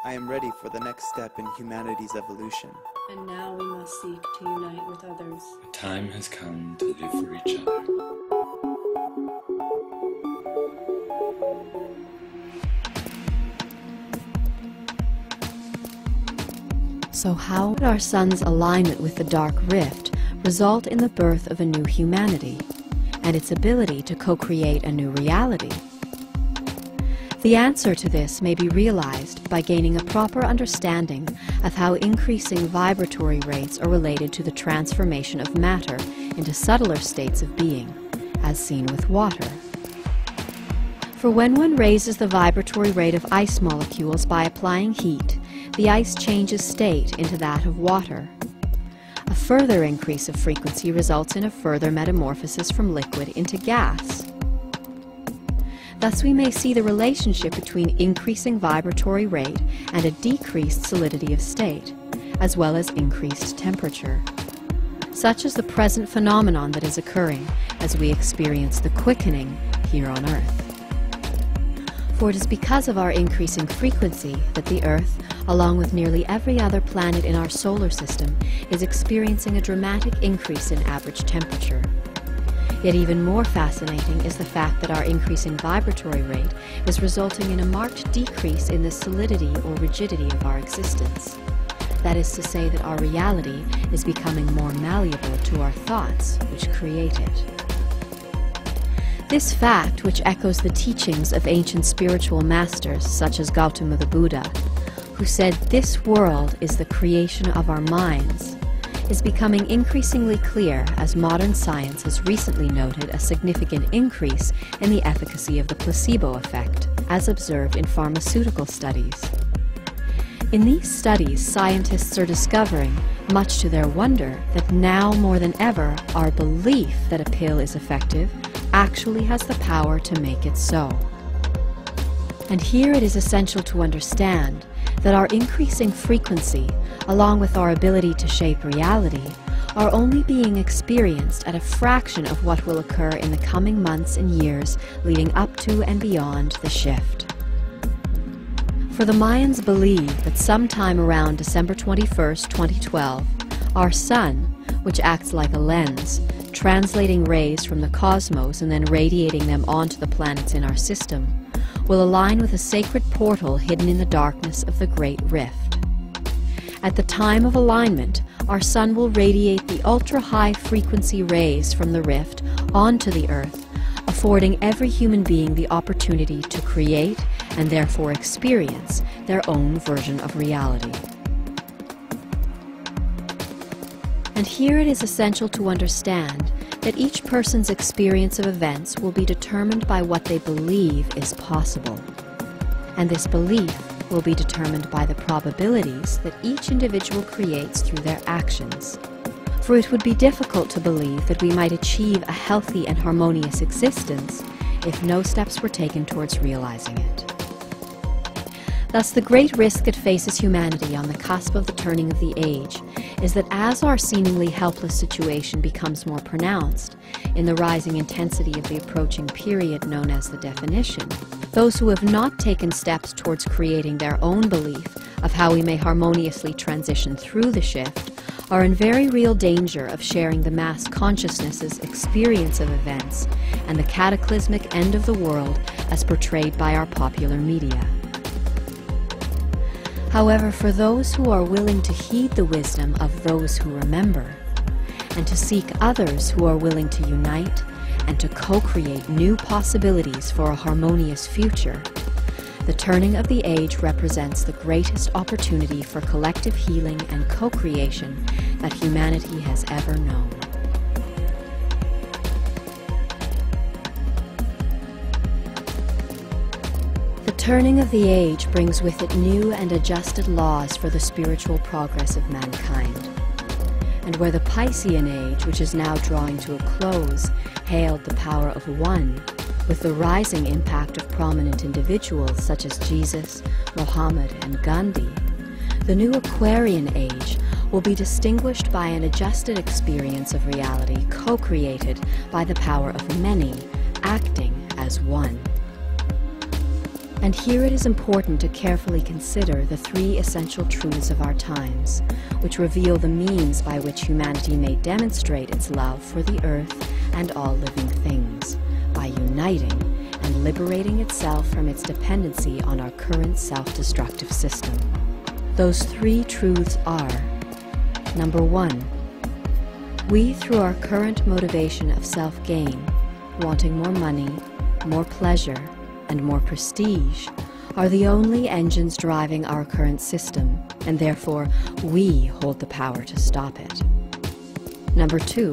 I am ready for the next step in humanity's evolution. And now we must seek to unite with others. The time has come to live for each other. So how would our sun's alignment with the dark rift result in the birth of a new humanity and its ability to co-create a new reality? The answer to this may be realized by gaining a proper understanding of how increasing vibratory rates are related to the transformation of matter into subtler states of being, as seen with water. For when one raises the vibratory rate of ice molecules by applying heat, the ice changes state into that of water. A further increase of frequency results in a further metamorphosis from liquid into gas. Thus we may see the relationship between increasing vibratory rate and a decreased solidity of state, as well as increased temperature. Such is the present phenomenon that is occurring as we experience the quickening here on Earth. For it is because of our increasing frequency that the Earth, along with nearly every other planet in our solar system, is experiencing a dramatic increase in average temperature. Yet even more fascinating is the fact that our increasing vibratory rate is resulting in a marked decrease in the solidity or rigidity of our existence. That is to say that our reality is becoming more malleable to our thoughts, which create it. This fact, which echoes the teachings of ancient spiritual masters such as Gautama the Buddha, who said this world is the creation of our minds, is becoming increasingly clear as modern science has recently noted a significant increase in the efficacy of the placebo effect, as observed in pharmaceutical studies. In these studies, scientists are discovering, much to their wonder, that now more than ever, our belief that a pill is effective actually has the power to make it so. And here it is essential to understand that our increasing frequency, along with our ability to shape reality, are only being experienced at a fraction of what will occur in the coming months and years leading up to and beyond the shift. For the Mayans believe that sometime around December 21st, 2012, our sun, which acts like a lens, translating rays from the cosmos and then radiating them onto the planets in our system, will align with a sacred portal hidden in the darkness of the Great Rift. At the time of alignment, our sun will radiate the ultra-high frequency rays from the rift onto the Earth, affording every human being the opportunity to create and therefore experience their own version of reality. And here it is essential to understand that each person's experience of events will be determined by what they believe is possible. And this belief will be determined by the probabilities that each individual creates through their actions. For it would be difficult to believe that we might achieve a healthy and harmonious existence if no steps were taken towards realizing it. Thus, the great risk that faces humanity on the cusp of the turning of the age is that as our seemingly helpless situation becomes more pronounced in the rising intensity of the approaching period known as the definition, those who have not taken steps towards creating their own belief of how we may harmoniously transition through the shift are in very real danger of sharing the mass consciousness's experience of events and the cataclysmic end of the world as portrayed by our popular media. However, for those who are willing to heed the wisdom of those who remember, and to seek others who are willing to unite and to co-create new possibilities for a harmonious future, the turning of the age represents the greatest opportunity for collective healing and co-creation that humanity has ever known. The turning of the age brings with it new and adjusted laws for the spiritual progress of mankind. And where the Piscean age, which is now drawing to a close, hailed the power of one, with the rising impact of prominent individuals such as Jesus, Muhammad, and Gandhi, the new Aquarian age will be distinguished by an adjusted experience of reality co-created by the power of many, acting as one. And here it is important to carefully consider the three essential truths of our times, which reveal the means by which humanity may demonstrate its love for the earth and all living things, by uniting and liberating itself from its dependency on our current self-destructive system. Those three truths are: number one, we, through our current motivation of self-gain, wanting more money, more pleasure, and more prestige, are the only engines driving our current system, and therefore we hold the power to stop it. Number two,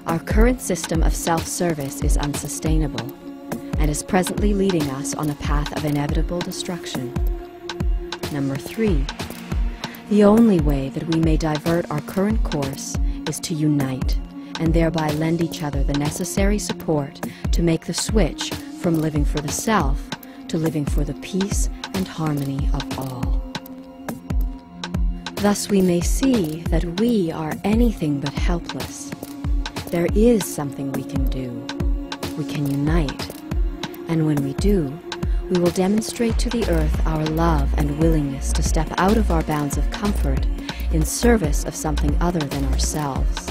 our current system of self-service is unsustainable and is presently leading us on a path of inevitable destruction. Number three, the only way that we may divert our current course is to unite and thereby lend each other the necessary support to make the switch from living for the self to living for the peace and harmony of all. Thus we may see that we are anything but helpless. There is something we can do. We can unite. And when we do, we will demonstrate to the earth our love and willingness to step out of our bounds of comfort in service of something other than ourselves.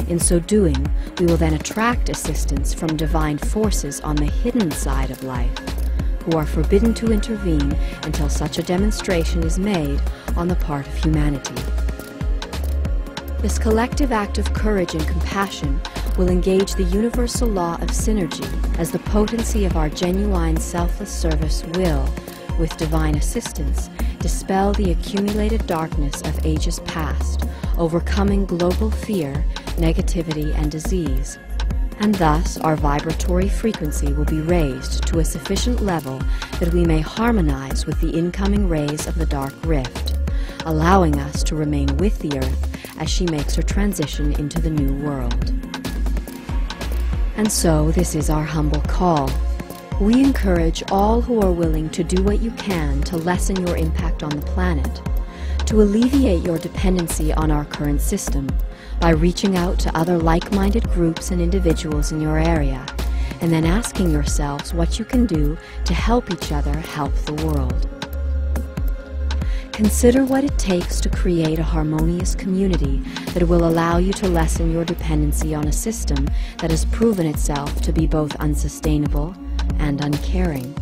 In so doing, we will then attract assistance from divine forces on the hidden side of life, who are forbidden to intervene until such a demonstration is made on the part of humanity. This collective act of courage and compassion will engage the universal law of synergy, as the potency of our genuine selfless service will, with divine assistance, dispel the accumulated darkness of ages past, overcoming global fear, negativity, and disease. And thus our vibratory frequency will be raised to a sufficient level that we may harmonize with the incoming rays of the dark rift, allowing us to remain with the earth as she makes her transition into the new world. And so this is our humble call. We encourage all who are willing to do what you can to lessen your impact on the planet, to alleviate your dependency on our current system by reaching out to other like-minded groups and individuals in your area, and then asking yourselves what you can do to help each other help the world. Consider what it takes to create a harmonious community that will allow you to lessen your dependency on a system that has proven itself to be both unsustainable and uncaring.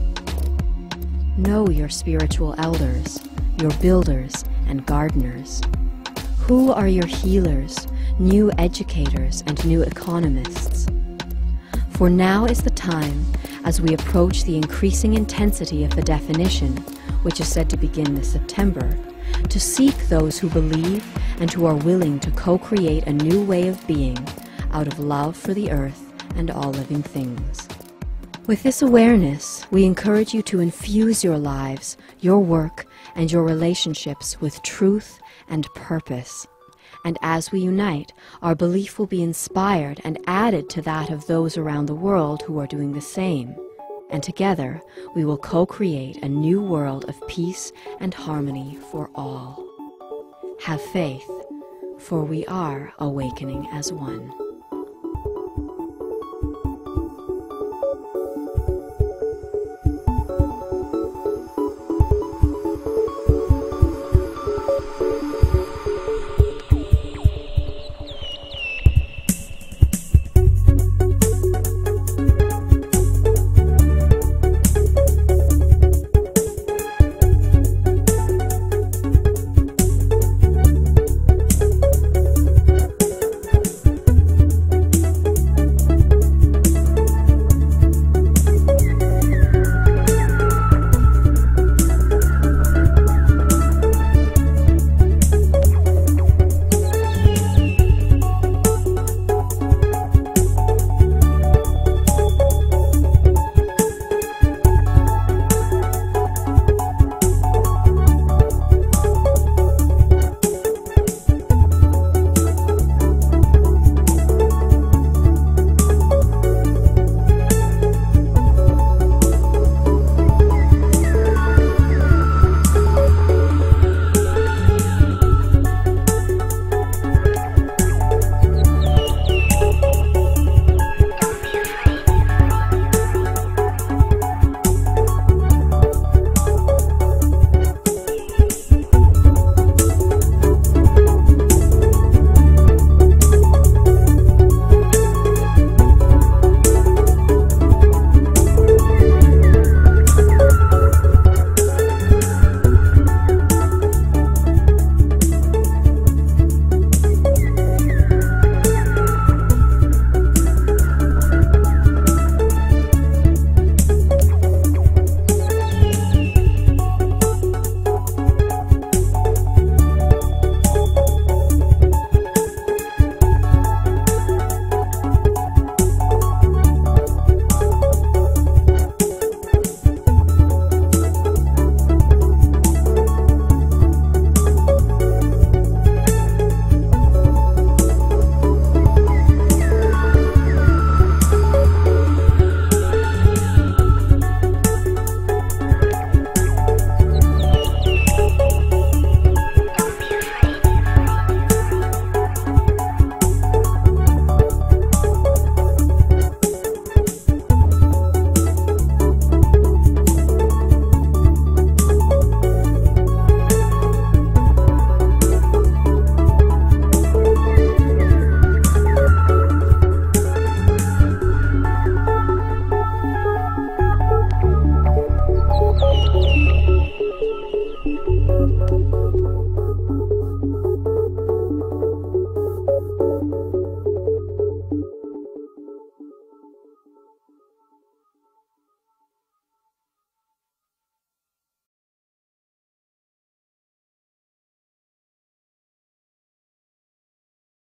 Know your spiritual elders, your builders and gardeners. Who are your healers, new educators, and new economists? For now is the time, as we approach the increasing intensity of the definition, which is said to begin this September, to seek those who believe and who are willing to co-create a new way of being out of love for the earth and all living things. With this awareness, we encourage you to infuse your lives, your work, and your relationships with truth and purpose. And as we unite, our belief will be inspired and added to that of those around the world who are doing the same. And together, we will co-create a new world of peace and harmony for all. Have faith, for we are awakening as one.